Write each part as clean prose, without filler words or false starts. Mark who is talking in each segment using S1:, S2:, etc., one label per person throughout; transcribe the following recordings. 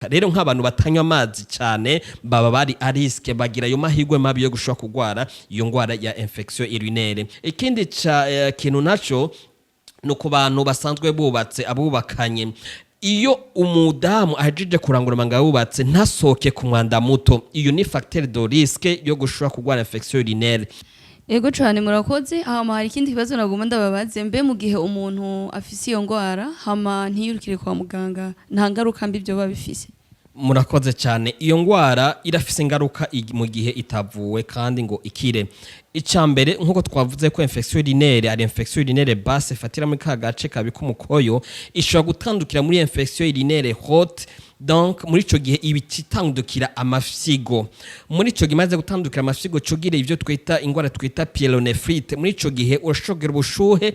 S1: rero nk'abantu batanywa amazi cyane baba bari ariske bagira ayo mahirwe mabi yo gushobora kugwara iyo ngwara ya infection urinaire. Ikindi kintu naco no ku bantu basanzwe bubatse abubakanye, iyo umudamu ahejeje kurangura amanga yubatse ntasoke ku mwanda muto, iyo ni facteur de risque yo gushobora kugwara infection urinaire.
S2: Ego cyane murakoze. Hama hari ikindi kibazo naguma ndababaze, mbe mu gihe umuntu afise iyo ngwara hama ntiyirukire kwa muganga nta ngaruka mbi byo babifise?
S1: Murakoze cyane. Iyo ngwara irafise ingaruka mu gihe itavuwe kandi ngo ikire. Icambere nkuko twavuze ko infection urinaire ari infection urinaire basse ifatira muri ka gace kabika umukoyo, ishobora gutandukira muri infection urinaire haute. Donc muri ico gihe ibititandukira amafyigo, muri ico gihe maze gutandukira amafyigo cogire ivyo twita ingwara twita pyelonephrite. Muri ico gihe urashogera ubushuhe,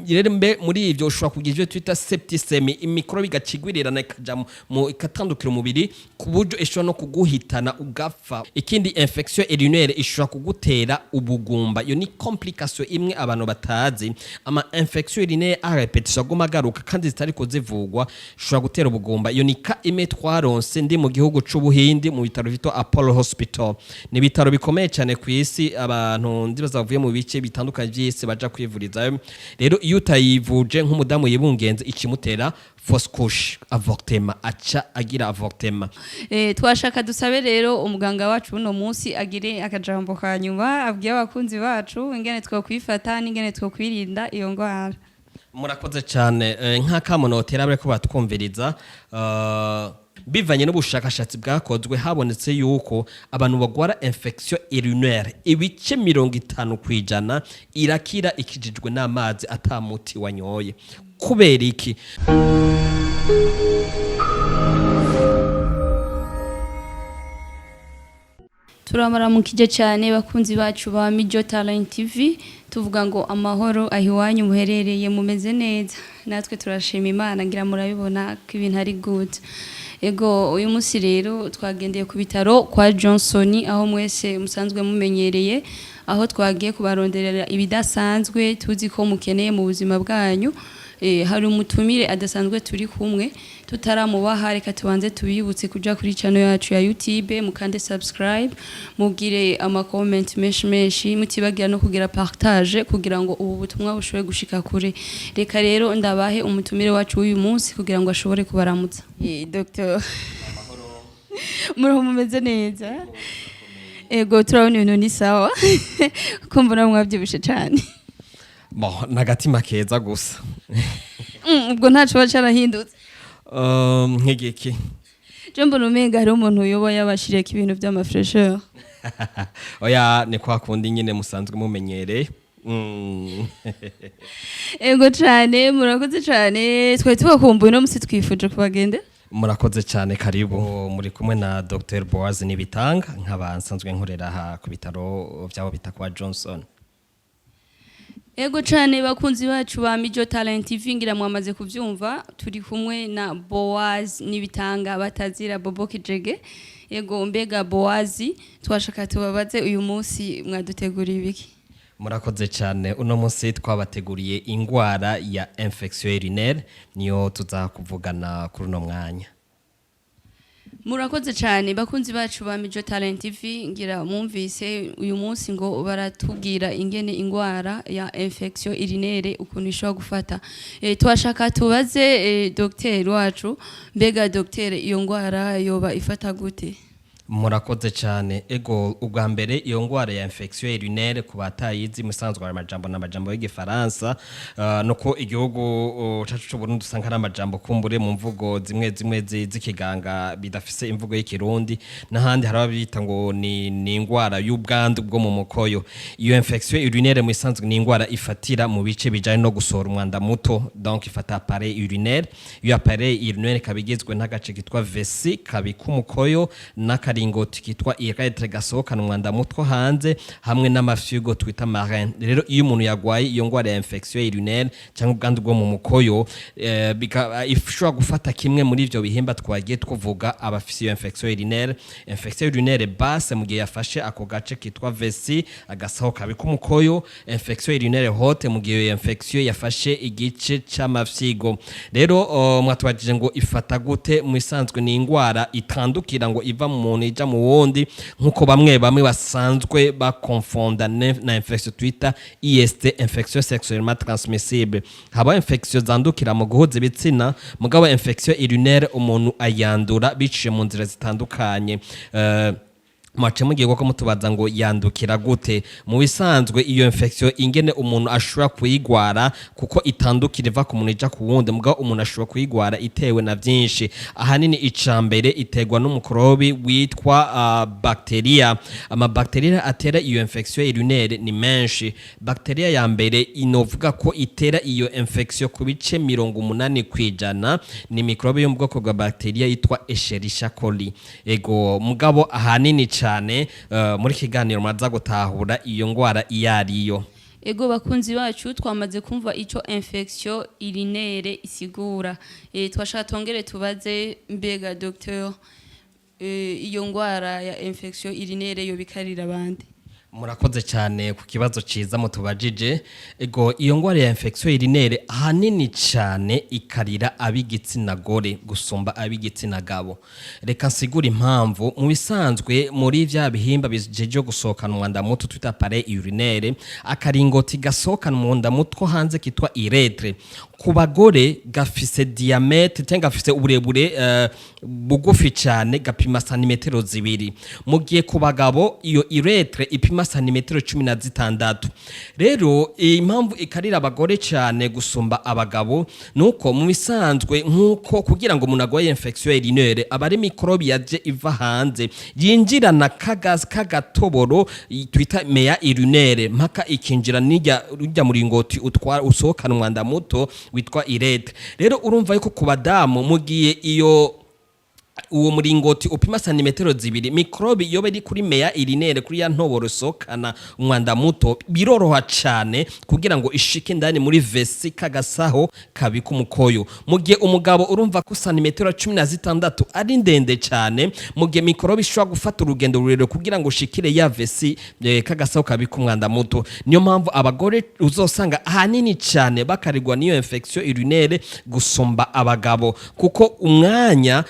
S1: rero mbe muri ivyo ushobora kugira ivyo twita septicemie, imikorobe igacigwirirana ikaja mu ikatandukira umubiri ku buryo ishobora no kuguhitana ugapfa. Ikindi infection urinaire ishobora kugutera ubugumba, iyo ni complication imwe abantu batazi. Ama infection urinaire a repetition gumagaruka kandi zitari kuzivugwa ishobora gutera ubugumba, iyo ni ka twaronse ndi mu gihugu c'Ubuhindi mu bitaro bito Apollo Hospital. Ni bitaro bikomeye cyane ku isi, abantu ndibaza bavuye mu bice bitandukanye by'isi baja kwivuriza. Rero iyo utayivuje nk'umudamu yibungenze ikimutera fausse couche, avortement, aca agira avortement.
S2: Twashaka dusabe rero umuganga wacu uno munsi agire akajambo kanyuma abwiye abakunzi bacu ingene twokwifata n'ingene twokwirinda iyo ngwara.
S1: Murakoze cyane. Nk'akamonotera bareko batwumviriza, bivanye n'ubushakashatsi bwakozwe habonetse yuko abantu bagwara infection urinaire ibice 50% irakira ikijijwe n'amazi atamuti wanyoye. Kubera iki?
S2: Turamaramukije cyane bakunzi bacu ba Mijo Talent TV, tuvuga ngo amahoro ahiwanyu muherereye mumeze neza. Natwe turashima Imana ngira murabibona ko ibintu ari good. Ego uyu munsi rero twagendeye ku bitaro kwa Johnson aho mwese musanzwe mumenyereye, aho twagiye kubaronderera ibidasanzwe tuzi ko mukeneye mu buzima bwanyu. Hari umutumire adasanzwe turi kumwe, tutaramubaha reka tubanze tubibutse kuja kuri channel yacu ya YouTube, mukande subscribe, mugire ama comment menshi mutibagira no kugira partage kugira ngo ubu butumwa bushobore gushika kure. Reka rero ndabahe umutumire wacu uyu munsi kugira ngo ashobore kubaramutsa. Dr. Muraho mumeze neza? Ego turabona ibintu ni sawa. Kumbona mwabyibushe cyane.
S1: Nagatima keza gusa.
S2: Ubwo ntaco bacarahindutse.
S1: Nk'igiki?
S2: Jombo numenga hari umuntu uyoboye yabashiriye ko ibintu by'amafresheur.
S1: Oya ni kwa kundi nyine musanzwe mumenyereye.
S2: Ego cyane murakoze cyane, twari tubakumbuye no musi twifuje kubagende.
S1: Murakoze cyane, karibu. Muri kumwe na Dr. Boaz Nibitanga nk'abansanzwe nkorera aha ku bitaro byabo bita kwa Johnson.
S2: Ego cyane bakunzi bacu ba Mijo Talent TV, ngira mwamaze kuvyumva turi kumwe na Boaz Nibitanga batazira Bobo Kijege. Ego mbega Boaz, twashaka tubabaze uyu munsi mwaduteguriye ibiki?
S1: Murakoze cyane. Uno munsi twabateguriye ingwara ya infection urinaire, niyo tuzakuvugana kuri uno mwanya.
S2: Murakoze cyane bakunzi bacu ba Mijo Talent TV, ngira mwumvise uyu munsi ngo baratubwira ingene ingwara ya infection urinaire ukuntu ishobora gufata. Twashaka tubaze docteur wacu, mbega docteur iyo ngwara yoba ifata gute?
S1: Murakoze cyane. Ego ubwa mbere iyo ngwara ya infection urinaire ku batayizi musanzwe amajambo y'igifaransa, nuko igihugu cacu cyo Burundi usanga ari amajambo kumbure mu mvugo zimwe z'ikiganga bidafise imvugo y'ikirundi, nahandi harabita ngo ni ingwara y'ubwandu bwo mu mukoyo. Iyo infection urinaire mu isanzwe ni ingwara ifatira mu bice bijanye no gusora umwanda muto, donc ifata appareil urinaire. Iyo appareil urinaire kabigizwe n'agace kitwa vessie kabika umukoyo n'akari n'akaringoti kitwa iretre gasohokana umwanda mutwo hanze hamwe n'amafyugo twita marin. Rero iyo umuntu yagwaye iyo ngwara ya infection urinaire cyangwa ubwandu bwo mu mukoyo ishobora gufata kimwe muri ivyo bihimba twagiye tuvuga abafise iyo infection urinaire basse mu gihe yafashe ako gace kitwa vessie agasohoka bikumukoyo, infection urinaire haute mu gihe iyo infection yafashe igice c'amafyigo. Rero mwatubajije ngo ifata gute? Mu isanzwe ni ingwara itandukira ngo iva mu muntu ija mu wundi nkuko bamwe basanzwe bakonfonda na infection twita IST, infection sexuellement transmissible. Haba infection zandukira mu guhuza ibitsina, mugabo infection urinaire umuntu ayandura biciye mu nzira zitandukanye. Mwace mugiye ko mutubaza ngo yandukira gute? Mu bisanzwe iyo infection ingene umuntu ashobora kuyigwara kuko itandukira iva ku muntu ija ku wundi, mugabo umuntu ashobora kuyigwara itewe na vyinshi. Ahanini icambere itegwa n'umukorobi witwa bacteria. Bacteria atera iyo infection urinaire ni menshi. Bacteria ya mbere inovuga ko itera iyo infection ku bice 80% ni mikrobe yo mu bwoko bwa bacteria yitwa Escherichia coli. Ego mugabo ahanini cyane muri kiganiro maza gutahura iyo ngwara iyariyo.
S2: Ego bakunzi bacu twamaze kumva ico infection urinaire isigura. Twashaka tongere tubaze mbega docteur iyo ngwara ya infection urinaire yo bikarira bande?
S1: Murakoze cyane ku kibazo ciza mutubajije. Ego iyo ngwara ya infection urinaire ahanini cyane ikarira ab'igitsina gore gusumba ab'igitsina gabo. Reka nsigura impamvu. Mu bisanzwe muri vya bihimba bijeje gusohokana umwanda muto twita appareil urinaire, akaringoti gasohokana umwanda muto hanze kitwa uretre. Ku bagore gafise diametre cyangwa gafise uburebure bugufi cyane gapima santimetero 2. Mu gihe ku bagabo iyo uretre ipima santimetero 16. Rero impamvu ikarira abagore cyane gusumba abagabo nuko mu bisanzwe nkuko kugira ngo umuntu agwaye infection urinaire abari mikrobi yaje iva hanze yinjirana kagatoboro twita meya urinaire mpaka ikinjira rujya muri ngoti utwara usohokana umwanda muto witwa uretre. Rero urumva yuko ku badamu mugiye iyo uwo muringoti upima santimetero 2 mikrobi yobe iri kuri meya urinaire kuri ya ntoboro sokana umwanda muto biroroha cyane kugira ngo ishike ndani muri vessie kagasaho kabika umukoyo. Mugiye umugabo urumva ko santimetero 16 ari ndende cyane, mugiye mikrobi ishobora gufata urugendo rurerure kugira ngo shikire ya vessie kagasaho kabika umwanda muto. Niyo mpamvu abagore uzosanga ahanini cyane bakarirwa niyo infection urinaire gusumba abagabo kuko umwanya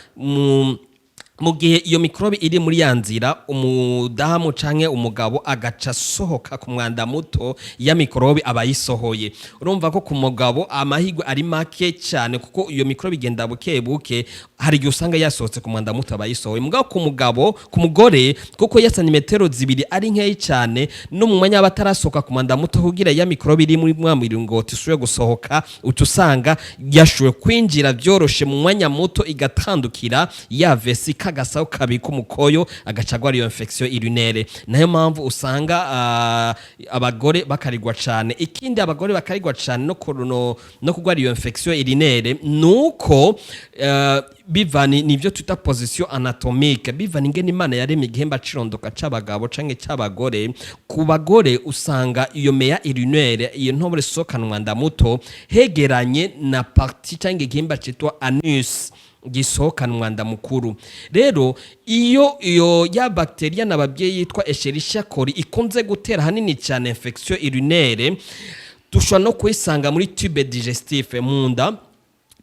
S1: mu gihe iyo mikrobi iri muri yanzira umudamu canke umugabo agaca sohoka ku mwanda muto ya mikrobi abayisohoye. Urumva ko ku mugabo amahigwe ari make cyane kuko iyo mikrobi igenda buke hari gihe usanga yasohotse ku mwanda muto abayisohoye. Mugabo ku mugore kuko ya santimetero 2 ari nkeyi cyane no mu mwanya batarasohoka ku mwanda muto kugira ya mikrobi iri muri mwamiringoti ishoye gusohoka utusanga yashowe kwinjira byoroshe mu mwanya muto igatandukira ya vessie kagasaho kabika umukoyo agacagwa iyo infection urinaire. Nayo mpamvu usanga abagore bakarirwa cyane. Ikindi abagore bakarirwa cyane no kugwara iyo infection urinaire nuko bivani nivyo tuta position anatomique bivani ingene Imana yaremye igihimba cirondoka c'abagabo canke c'abagore. Ku bagore usanga iyo meya urinaire iyo ntobore sokana umwanda muto hegeranye na partie canke igihimba citwa anus gisohokana umwanda mukuru. Rero iyo ya bacteria nababyeyi yitwa Escherichia coli ikunze gutera hanini cyane infection urinaire, dushobora no kuyisanga muri tube digestive munda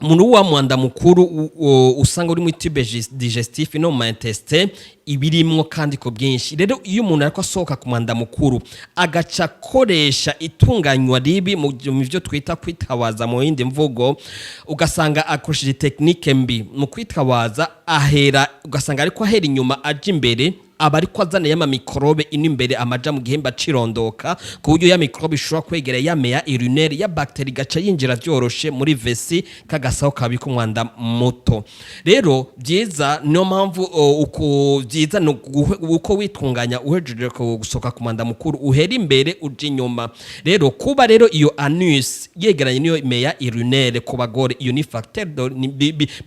S1: Munu wa mwanda mukuru usanga uri mu tube digestif no mu intestin ibirimwo kandi ko byinshi. Rero iyo umuntu ariko asohoka ku mwanda mukuru agaca koresha itunganywa ribi mu byo twita kwitawaza mu yindi mvugo, ugasanga akoresheje technique mbi mu kwitawaza ahera, ugasanga ariko ahera inyuma aje imbere aba ariko azana yama mikorobe ino imbere amaja mu gihimba cirondoka ku buryo ya mikorobe ishobora kwegera ya meya urinaire ya bacterie gaca yinjira vyoroshe muri vesi kagasaho kabika umwanda muto. Rero byiza niyo mpamvu uko byiza no uko witunganya uhejeje gusoka ku mwanda mukuru uhera imbere uje inyuma. Rero kuba rero iyo anus yegeranye niyo meya urinaire ku bagore iyo ni facteur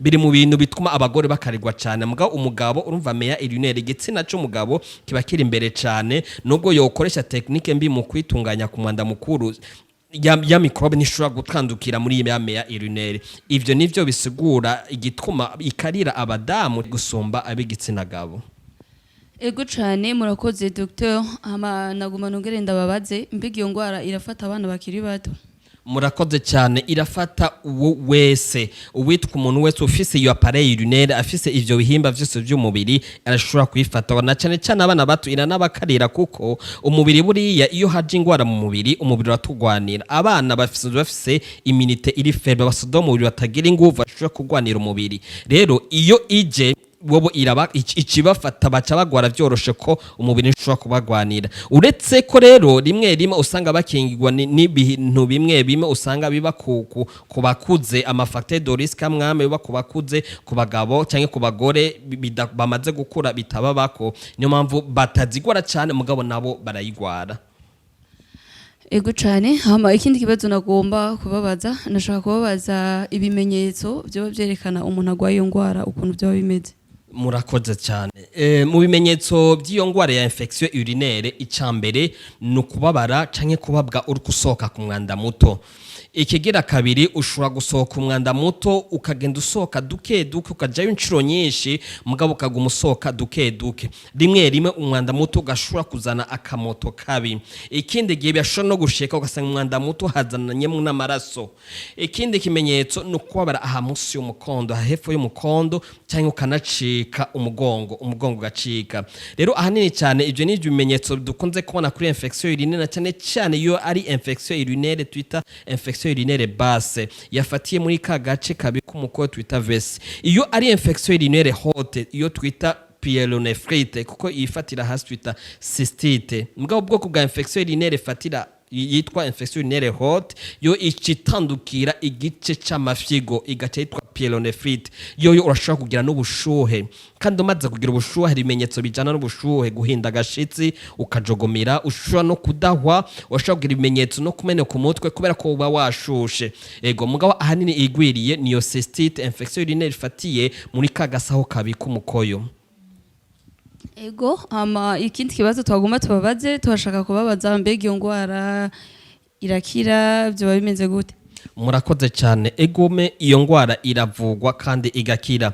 S1: biri mu bintu bituma abagore bakarirwa cyane. Mugabo umugabo urumva meya urinaire igitsina cy'umugabo kiba kiri imbere cyane nubwo yokoresha technique mbi mu kwitunganya ku mwanda mukuru ya mikorobe nishobora gutandukira muri ya meya urinaire. Ivyo nivyo bisigura igituma ikarira abadamu gusumba ab'igitsina gabo.
S2: Ego cyane murakoze docteur, naguma nongere ndababaze mbega iyo ngwara irafata abana bakiri bato?
S1: Murakoze cyane, irafata uwo wese uwitwa umuntu wese ufise iyo appareil urinaire afise ivyo bihimba vyose vy'umubiri arashobora kuyifata. Na cyane cyane abana bato iranabakarira kuko umubiri buriya iyo haje ingwara mu mubiri umubiri uratugwanira. Abana bafise immunité iri faible basodo mu mubiri batagira inguvu bashobora kugwanira umubiri. Rero iyo ije wobo iraba ikibafata baca bagwara vyoroshe ko umubiri ushobora kubagwanira. Uretse ko rero rimwe rimwe usanga bakingirwa n'ibintu bimwe usanga biba kubakuze ama facteur de risque amwame biba kubakuze ku bagabo cyangwa ku bagore bamaze gukura bitaba bako, niyo mpamvu batazigwara cyane mugabo nabo barayigwara.
S2: Ego cyane, hama ikindi kibazo nagomba kubabaza, nashaka kubabaza ibimenyetso byo byerekana umuntu agwaye iyo ngwara ukuntu byo bimeze.
S1: Murakoze cyane. Mu bimenyetso by'iyo ngwara ya infection urinaire icambere no kubabara canke kubabwa uri gusohoka ku mwanda muto. Ikigira kabiri ushobora gusohoka umwanda muto ukagenda usohoka duke duke ukajayo incuro nyinshi mugabo ukaguma usohoka duke duke. Rimwe rimwe umwanda muto ugashobora kuzana akamoto kabi. Ikindi gihe byashobora no gusheka ugasanga umwanda muto hazananyemo n'amaraso. Ikindi kimenyetso no kubabara aha munsi y'umukondo hahepfo y'umukondo cyangwa ukanacika umugongo gacika. Rero ahanini cyane ivyo ni ibimenyetso dukunze kubona kuri infection urinaire cyane cyane iyo ari infection urinaire twita infection urinaire basse yafatiye muri ka gace kabika umukoyo twita vesi. Iyo ari infection urinaire haute iyo twita pyélonéphrite kuko ifatira hasi twita cystite. Mugabo bwoko bwa infection urinaire fatira yitwa infection urinaire haute yo icitandukira igice c'amafyigo igace yitwa pyélonéphrite. Yo urashobora kugira n'ubushuhe kandi umaze kugira ubushuhe hari ibimenyetso bijana n'ubushuhe guhinda agashitsi ukajogomera ushobora no kudahwa urashobora kugira ibimenyetso no kumeneka umutwe kubera ko uba washushe. Ego mugabo ahanini igwiriye niyo cystite infection urinaire ifatiye muri kagasaho kabika umukoyo.
S2: Ego ikindi kibazo twagomba tubabaze turashaka kubabaza mbega iyo ngwara irakira byo bimeze gute?
S1: Murakoze cyane. Egome iyo ngwara iravugwa kandi igakira.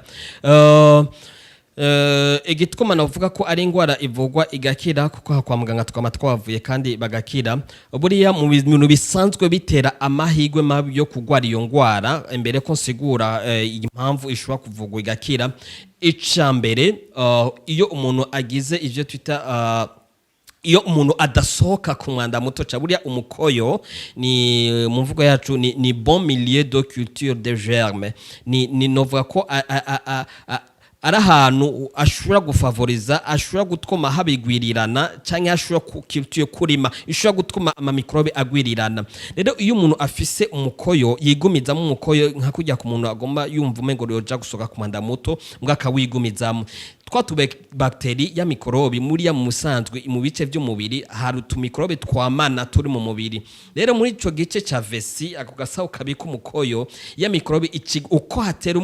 S1: Igituma navuga ko ari ingwara ivugwa igakira kuko kwa muganga twama twavuye kandi bagakira. Buriya mu bintu bisanzwe bitera amahigwe mabi yo kugwara iyo ngwara imbere ko nsigura impamvu ishobora kuvugwa igakira. Icambere iyo umuntu agize ivyo twita iyo umuntu adasohoka ku mwanda muto ca buriya umukoyo ni mu mvugo yacu ni bon milieu de culture de germe. Ni novuga ko ari ahantu ashobora gufavoriza ashobora gutuma habigwirirana cyangwa ashobora kurima ishobora gutuma amamikrobe agwirirana. Rero iyo umuntu afise umukoyo yigumizamo umukoyo nka kujya ku muntu agomba yumva umengo yoja gusoka ku mwanda muto mwaka wigumizamo twatube bakteri ya mikorobi muri ya musanzwe mu bice by'umubiri hari utumikorobe twamana turi mu mubiri. Rero muri ico gice ca vesi ako gasaho kabika umukoyo ya mikorobi uko hatera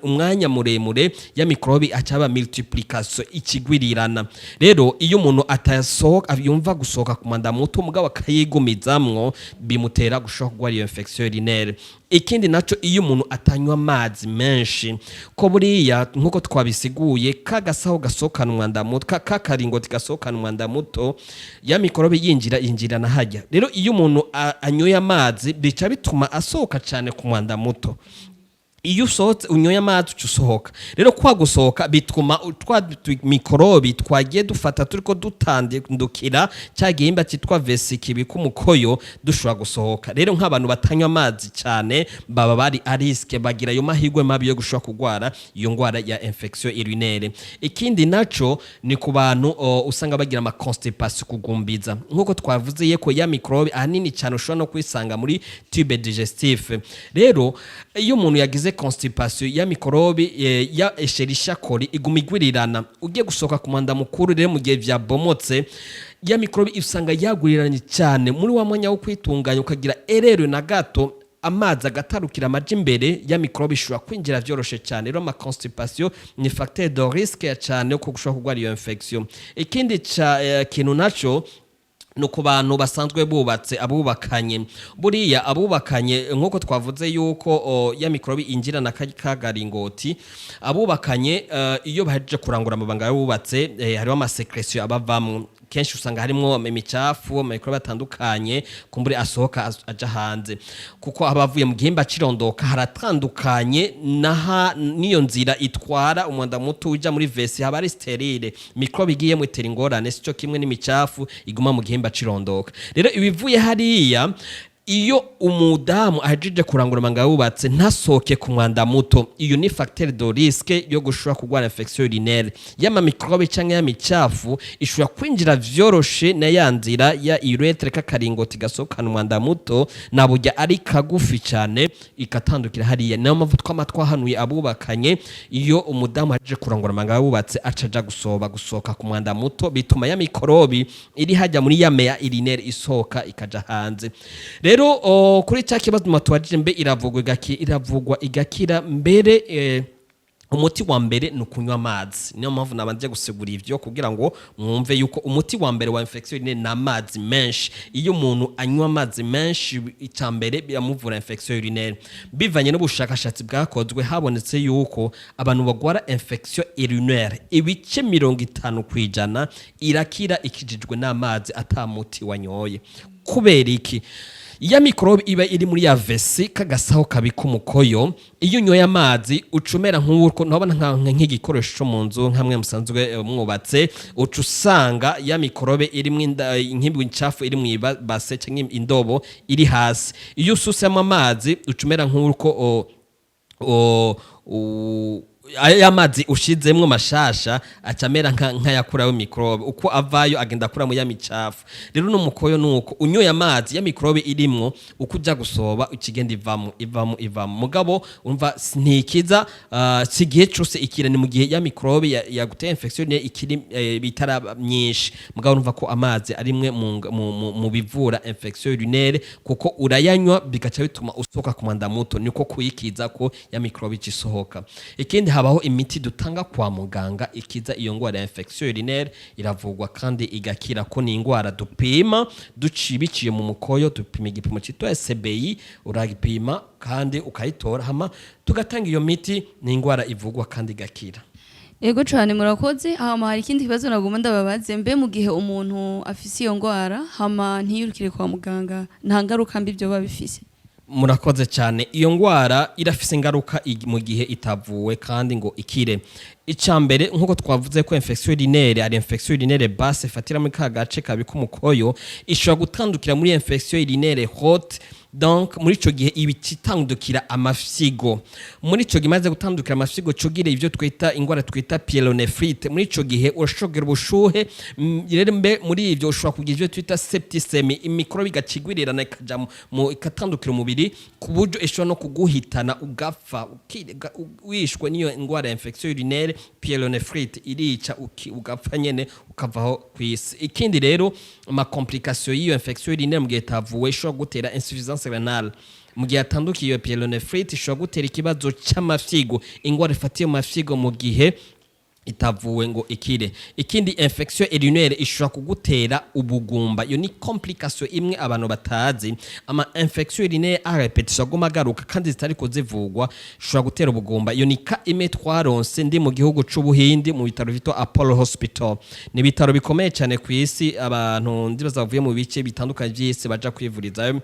S1: umwanya muremure ya mikorobi acaba multiplication ikigwirirana. Rero iyo umuntu atasohoka yumva gusohoka ku mwanda muto mugabo akayigumizamwo bimutera gushaka kugwara iyo infection urinaire. Ikindi naco iyo umuntu atanywa amazi menshi ko buriya nkuko twabisiguye kagasaho gasokana umwanda muto kakaringoti gasokana umwanda muto ya mikorobe yinjira na hajya. Rero iyo umuntu anyoye amazi bica bituma asohoka cyane ku mwanda muto. iyo usohotse unyoye amazi usohoka rero kwa gusohoka bituma twa mikorobi twagiye dufata turiko dutandukira cya gihimba cyitwa vesi kibika umukoyo dushobora gusohoka rero nk'abantu batanywa amazi cyane baba bari ariske bagira ayo mahigwe mabi yo gushobora kugwara iyo ngwara ya infection urinaire. Ikindi naco ni ku bantu usanga bagira ama constipation kugumbiza nkuko twavuze yeko ya mikorobi ahanini cyane ushobora no kwisanga muri tube digestif. Rero iyo umuntu yagize constipation ya mikorobi ya escherichia coli igumigwirirana ugiye gusoka ku mwanda mukuru rero mu gihe vyabomotse ya mikorobi usanga yaguriranye cyane muri wa mwanya wo kwitunganya ukagira erero na gato amazi agatarukira amaje imbere ya mikorobi ishobora kwinjira vyoroshe cyane rero ama constipation ni facteur de risque cyane ko gushobora kugwara iyo infection. Ikindi kintu naco no ku bantu basanzwe bubatse abubakanye buriya abubakanye nkuko twavuze yuko ya mikorobi injira na kagaringoti abubakanye iyo bahejeje kurangura amabanga y'ububatse hariho ama secretion abavamwe kenshi usanga harimo imicafu mikorobi atandukanye kumbure asohoka aja hanze kuko abavuye mu gihimba cirondoka haratandukanye niyo nzira itwara umwanda muto uja muri vesi haba ari sterile mikorobi igiye mu itera ingorane sico kimwe n'imicafu iguma mu gihimba cirondoka. Rero ibivuye hariya iyo umudamu ahejeje kurangura amabanga y'ububatse ntasohoke ku mwanda muto iyo ni facteur de risque yo gushobora kugwara infection urinaire y'ama mikorobe canke ya micafu ishobora kwinjira vyoroshe na yanzira ya urethre kakaringoti gasokana umwanda muto nabujya ari kagufi cyane ikatandukira hariya nayo mavutwa amatwa hanuye abubakanye iyo umudamu ahejeje kurangura amabanga y'ububatse acaja gusoka ku mwanda muto bituma ya mikorobi iri hajya muri ya meya urinaire isohoka ikaja hanze. Rero kuri cya kibazo matuwajije mbe iravugwa igakira mbere umuti wa mbere ni ukunywa amazi niyo mpamvu nabanje gusigura ivyo kugira ngo mwumve yuko umuti wa mbere wa infection urinaire na amazi menshi iyo umuntu anywa amazi menshi icambere biramuvura infection urinaire. Bivanye n'ubushakashatsi bwakozwe habonetse yuko abantu bagwara infection urinaire ibice 50% irakira ikijijwe n'amazi atamuti wanyoye. Kubera iki? Ya mikorobi iba iri muri ya vesi kagasaho kabika umukoyo iyo unyoye amazi ucumera nk'uko nabona nk'igikoresho mu nzu nkamwe musanzwe mwubatse ucusanga ya mikorobe iri nk'ibwi ncafu iri mu base cyangwa indobo iri hasi iyo ususemo amazi ucumera nk'uko aya mazi ushizemwe mashasha acamera nk'ayakuraho mikorobe uko avayo agenda akura mu ya micafu. Rero no mukoyo nuko unyoye amazi ya mikorobe irimwo uko uja gusoba ukigenda ivamo mugabo umva ntikiza sigihe cyose ikira ni mu gihe ya mikorobe yaguteye infection ikiri bitara myinshi mugabo numva ko amazi arimwe mu bivura infection urinaire kuko urayanywa bigaca bituma usoka ku mwanda muto niko kuyikiza ko ya mikorobe isohoka. Ikindi habaho imiti dutanga kwa muganga ikiza iyo ngwara ya infection urinaire iravugwa kandi igakira ko ni ingwara dupima ducibiciye mu mukoyo dupima igipimo cyitwa SBI uragipima kandi ukayitora hama tugatanga iyo miti ni ingwara ivugwa kandi igakira.
S2: Ego cyane murakoze hama hari ikindi kibazo naguma ndababaze mbe mu gihe umuntu afise iyo ngwara hama ntiyurukire kwa muganga nta ngaruka mbi byo babifise?
S1: Murakoze cyane iyo ngwara irafise ingaruka mu gihe itavuwe kandi ngo ikire. Icambere nkuko twavuze ko infection urinaire ari infection urinaire basse ifatira muri kagace kabika umukoyo ishobora gutandukira muri infection urinaire haute donc muri ico gihe ibititandukira amafyigo muri ico gihe maze gutandukira amafyigo cogire ivyo twita ingwara twita pyelonephrite muri ico gihe urashogera ubushuhe rero mbe muri ivyo ushobora kugira ivyo twita septicemia imikorobi gacigwirirana ikaja mu ikatandukira umubiri kuburyo ishobora no kuguhitana ugapfa wishwe niyo ingwara ya infection urinaire pyelonephrite irica ugapfa nyene ukavaho kwisi. Ikindi rero ama complication y'iyo infection urinaire mu gihe tavuwe ishobora gutera insuffisance renale mu gihe atandukiye pyelonephrite ishobora gutera ikibazo cy'amafyigo ingwara ifatiye mu mafyigo mu gihe itavuwe ngo ikire. Ikindi infection urinaire ishobora kugutera ubugumba. Iyo ni complication imwe abantu batazi. Ama infection urinaire a repetition agumagaruka kandi zitari kuzivugwa ishobora gutera ubugumba. Iyo ni ka ime twaronse ndi mu gihugu c'Ubuhindi mu bitaro vito Apollo Hospital. Ni bitaro bikomeye cyane ku isi, abantu ndibaza bavuye mu bice bitandukanye by'isi baja kwivuriza.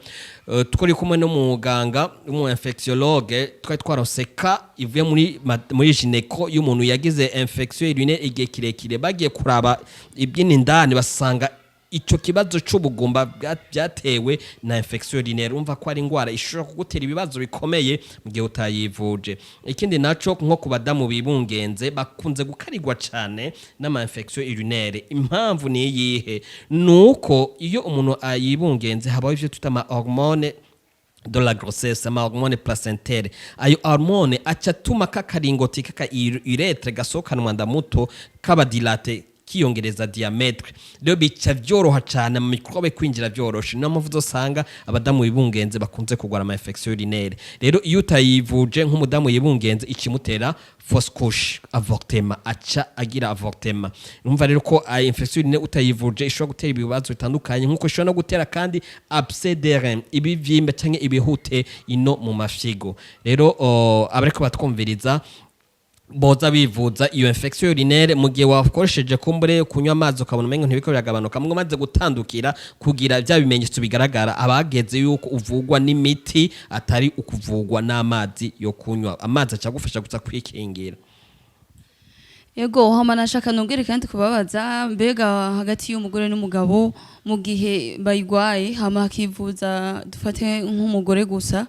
S1: Twari kumwe no muganga umu infectiologue twari twaronse ka ivuye muri gynéco y'umuntu yagize infection urinaire igihe kirekire, bagiye kuraba ibyini ndani basanga ico kibazo c'ubugumba byatewe na infection urinaire. Umva ko ari ingwara ishobora kugutera ibibazo bikomeye mu gihe utayivuje. Ikindi naco nko ku badamu bibungenze bakunze gukarigwa cyane n'ama infection urinaire. Impamvu ni iyihe? Nuko iyo umuntu ayibungenze habaho ivyo tutama hormone de la grossesse, ama hormone placentaire. Ayo hormone acatuma kakaringoti kaka uretre gasokanwa ndamuto kabadilate kiyongereza diametre. Rero bica vyoroha cyane mu mikrobe kwinjira vyoroshe. No mpamvu usanga abadamu bibungenze bakunze kugwara ama infection urinaire. Rero iyo utayivuje nk'umudamu yibungenze ikimutera fausse couche, avortement, aca agira avortement. Numva rero ko infection urinaire utayivuje ishobora gutera ibibazo bitandukanye, nkuko ishobora no gutera kandi abcès des reins, ibivyimbe canke ibihute ino mu mafyigo. Rero abariko batwumviriza boza bivuza iyo infection urinaire mu gihe wakoresheje kumbure kunywa amazi ukabona umengo ntibiko biragabanuka, mwe maze gutandukira kugira bya bimenyetso bigaragara, abageze yuko uvugwa n'imiti atari ukuvugwa n'amazi yo kunywa. Amazi acagufasha gusa kwikingira.
S2: Yego hama nashaka nongere kandi kubabaza, mbega hagati y'umugore n'umugabo mu gihe bayigwaye hama hakivuza dufate nk'umugore gusa,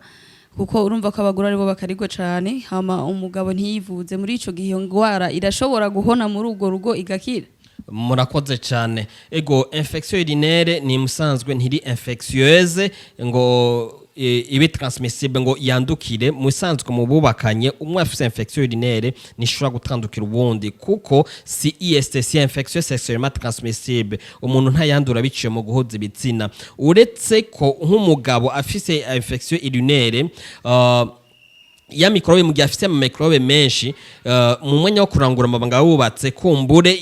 S2: kuko urumva ko abagore aribo bakarigwa cyane, hama umugabo ntiyivuze, muri ico gihe ngwara irashobora guhona muri urwo rugo igakira?
S1: Murakoze cyane. Ego infection urinaire ni musanzwe ntiri infectieuse ngo ibi transmissible ngo yandukire. Musanzwe mu bubakanye umwe afite infection urinaire nishobora gutandukira ubundi, kuko si IST, si infection sexuellement transmissible. Umuntu ntayandura biciye mu guhoza ibitsina. Uretse ko nk'umugabo afise infection urinaire ya mikrobe mu gihe afise ama mikrobe menshi mu mwanya wo kurangura amabanga wubatse kumbure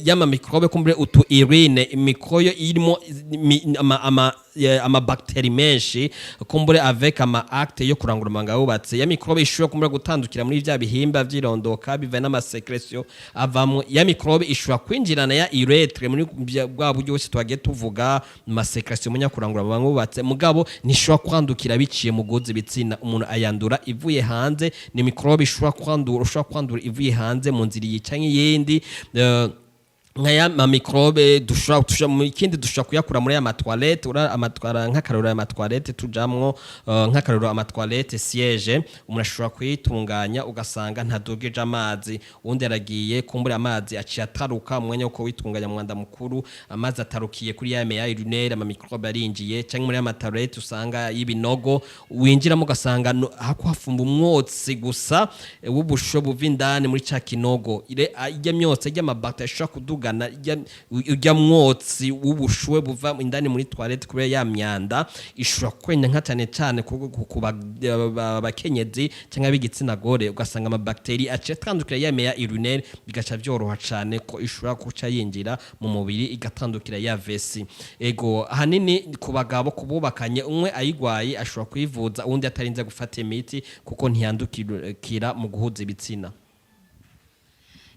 S1: ya ma mikrobe kumbure utu urine imikoyo irimo ama bacterie menshi kumbure avec ama acte yo kurangura amabanga wubatse, ya mikrobe ishobora kumbure gutandukira muri vya bihimba vy'irondoka biva n'ama secretion avamo. Ya mikrobe ishobora kwinjirana ya uretre muri bwa buryo bwose twagiye tuvuga ma secretion munya kurangura amabanga wubatse, mugabo nishobora kwandukira biciye mu guhoza ibitsina. Umuntu ayandura ivuye hanze, ni mikrobe ishobora kwandura ivuye hanze mu nzira yicanye yindi. Nkaya ma mikrobe dushobora mu ikindi dushobora kuyakura muri ama toilette, amatwara nk'akaroro ya toilette tujamwo, nk'akaroro ama toilette siège umuntu ashobora kuyitunganya ugasanga ntadogeje amazi, undi aragiye kumbura amazi aciye ataruka umwanya uko witunganya mwanda mukuru, amazi atarukiye kuri ya meya urinaire, ama mikrobe arinjiye. Cyangwa muri ama toilette usanga y'ibinogo winjiramo ugasanga hako hafumba umwotsi gusa w'ubusho buva indani muri ca kinogo. Ijya myotsi ijya amabacteria ashobora kuduga ujya mwotsi w'ubushuwe buva indani muri toilette kubera ya myanda ishobora kwenya nka cyane ku bakenyezi cyangwa b'igitsina gore, ugasanga ama bacteria aciye atandukira ya meya urinaire, bigaca byoroha cyane ko ishobora kuca yinjira mu mubiri igatandukira ya vesi. Ego hanini ku bagabo kububakanye umwe ayigwaye ashobora kwivuza undi atarinze gufata imiti kuko ntiyandukira mu guhuza ibitsina.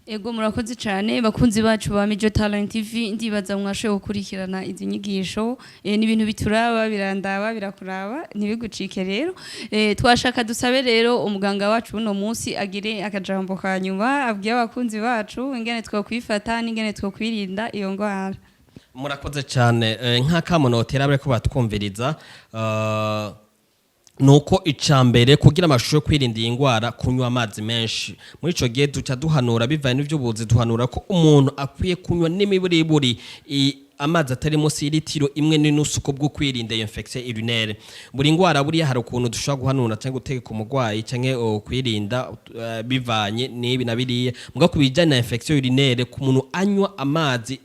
S2: Ego murakoze cyane bakunzi bacu ba Mijo Talent TV, ndibaza mwashoboye gukurikirana izi nyigisho. Ni ibintu bituraba birandaba birakuraba ntibigucike. Rero twashaka dusabe rero umuganga wacu uno munsi agire akajambo kanyuma abwiye abakunzi bacu ingene twokwifata n'ingene twokwirinda iyo ngwara.
S1: Murakoze cyane. Nk'akamonotera bareko batwumviriza nuko icambere kugira amashusho kwirinda iyi ngwara kunywa amazi menshi. Muri ico gihe duca duhanura bivanye n'ivyobuzi, duhanura ko umuntu akwiye kunywa n'imiburiburi amazi atari munsi y'ilitiro imwe n'inusu ko bwo kwirinda iyo infection urinaire. Buri ngwara buriya hari ukuntu dushobora guhanura cyangwa gutegeka umugwayi cyangwa kwirinda bivanye n'ibi na biriye. Muga kubijana na infection urinaire ku muntu anywa amazi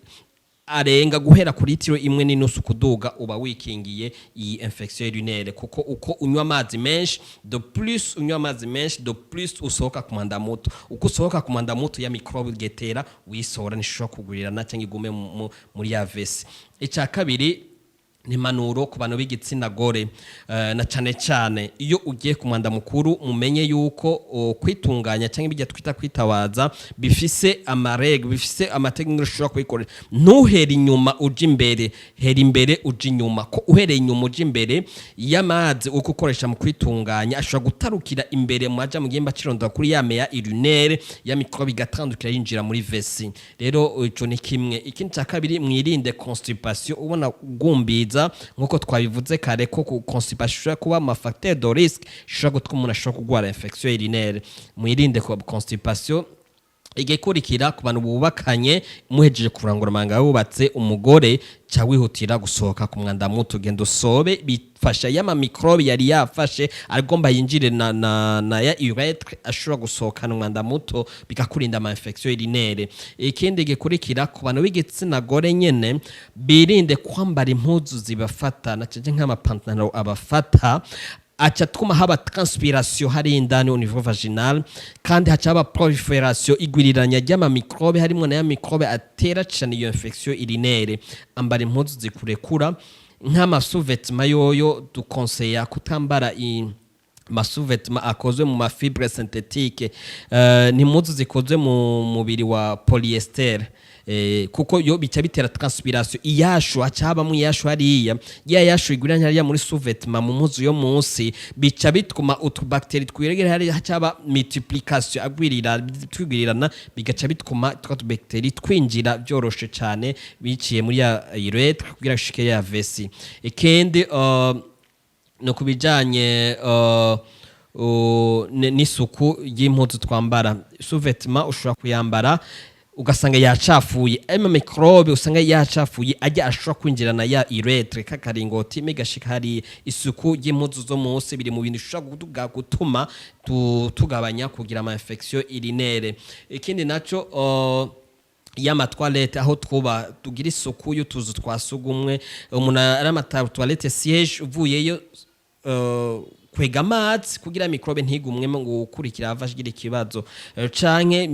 S1: arenga guhera kuri litiro imwe n'inusu kuduga uba wikingiye iyi infection urinaire kuko uko unywa amazi menshi de plus unywa amazi menshi de plus usohoka ku mwanda muto uko usohoka ku mwanda muto ya microbe getera wisora nishobora kugurirana cyangwa igume muri ya vesi. Icya kabiri ni manuro ku bantu b'igitsina gore na cyane iyo ugiye ku mwanda mukuru mumenye yuko kwitunganya cyangwa ibijya twita kwitawaza bifise amareg bifise amategeko ushobora kuyikora ntuhere inyuma uje imbere hera imbere uje inyuma ko uhereye inyuma uje imbere y'amazi uko ukoresha mu kwitunganya ashobora gutarukira imbere mwaja mu gihimba cironda kuri ya meya urinaire ya microbe igatandukira yinjira muri vesi. Rero ico ni kimwe. Ikindi cya kabiri mwirinde constipation ubona gumbiza nkuko twabivuze kare ko constipation kuba ama facteur de risque shobora gutuma umuntu ashobora kugwara infection urinaire. Mwirinde ko constipation igekurikira ku bantu bubakanye muhejeje kurangura amanga yubatse umugore cya wihutira gusohoka ku mwanda muto gendo sobe bifasha yama microbe yari yafashe agomba yinjire na ya urethre ashobora gusohokana umwanda muto bikakurinda ama infection urinaire. Ikindi gikurikira ku bantu b'igitsina gore nyene birinde kwambara impuzu zibafata na canje nk'ama pantalon abafata acha twuma haba transpiration hari indani au niveau vaginal kandi hacha haba proliferation igwiriranya ry'ama microbe harimo na ya microbe atera cyane iyo infection urinaire. Ambara impuzu zikurekura nk'ama sous-vêtements yoyo dukonseya kutambara masuvetma akozwe mu mafibre synthétique ni impuzu zikozwe mu mubiri wa polyester kuko yo bica bitera transpiration iyashu acaba mu yashu hariya ya yashu iguranya hariya muri sous-vêtements mu muzu yo munsi bica bituma utubacteri twiregera hariya acaba multiplication twigwirirana bigaca bituma twatubacteri twinjira byoroshe cyane biciye muri ya urethre kugira shike ya vesi. Ikindi no kubijanye n'isuku y'impuzu twambara sous-vêtements ushobora kuyambara ugasanga yacafuye ama microbe usanga yacafuye ajya ashobora kwinjirana ya urethre kakaringoti megashika hari isuku y'impuzu zo munsi biri mu bintu ushobora gutuma tugabanya kugira ama infection urinaire. Ikindi naco yama toilette aho twuba tugira isuku y'utuzu twasugumwe umuntu aramata toilette siège uvuyeyo kwega amazi kugira microbe ntigumwe ngo ukurikira avashgira ikibazo canke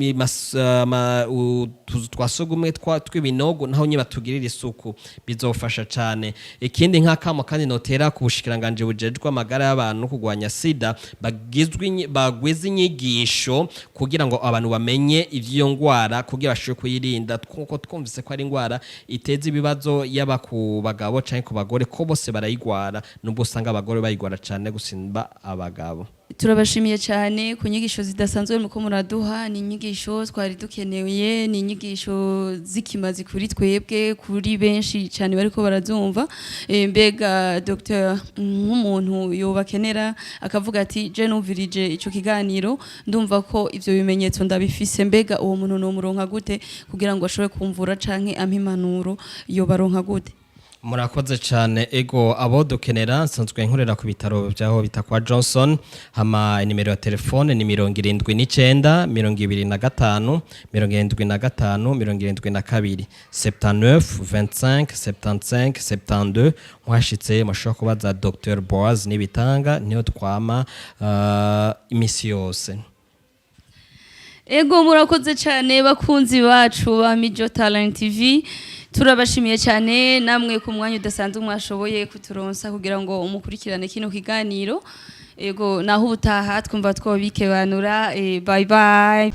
S1: tuzu twasugumwe tw'ibinogo naho nyine batugirira isuku bizofasha cyane. Ikindi nk'akamo kandi notera ku bushikiranganje bujejwe amagara y'abantu kugwanya sida bagwiza inyigisho kugira ngo abantu bamenye ivyo ngwara kugira bashobore kuyirinda kuko twumvise ko ari ingwara iteza ibibazo yaba ku bagabo canke ku bagore ko bose barayigwara nubwo usanga abagore bayigwara cyane gusinda abagabo.
S2: Turabashimiye cyane ku nyigisho zidasanzwe muko muraduha ni inyigisho twari dukeneye ni inyigisho zikimazi kuri twebwe kuri benshi cyane bariko barazumva. Mbega Dr nk'umuntu yobakenera akavuga ati je numvirije ico kiganiro ndumva ko ivyo bimenyetso ndabifise mbega uwo muntu no muronka gute kugira ngo ashobore kumvura canke ampimanuro yobaronka gute?
S1: Murakoze cyane ego abo dukenera nsanzwe nkorera ku bitaro byaho bitakwa Johnson hama nimero ya telefone ni 79 25 75 72 79 25 75 72 mwashitse mashobora kubaza Dr Boaz nibitanga niyo twama imisi yose.
S2: Ego murakoze cyane bakunzi bacu ba Mijo Talent TV turabashimiye cyane namwe ku mwanya udasanzwe mwashoboye kuturonsa kugira ngo umukurikirane kino kiganiro. Ego naho ubutaha twumva twobikebanura bye bye.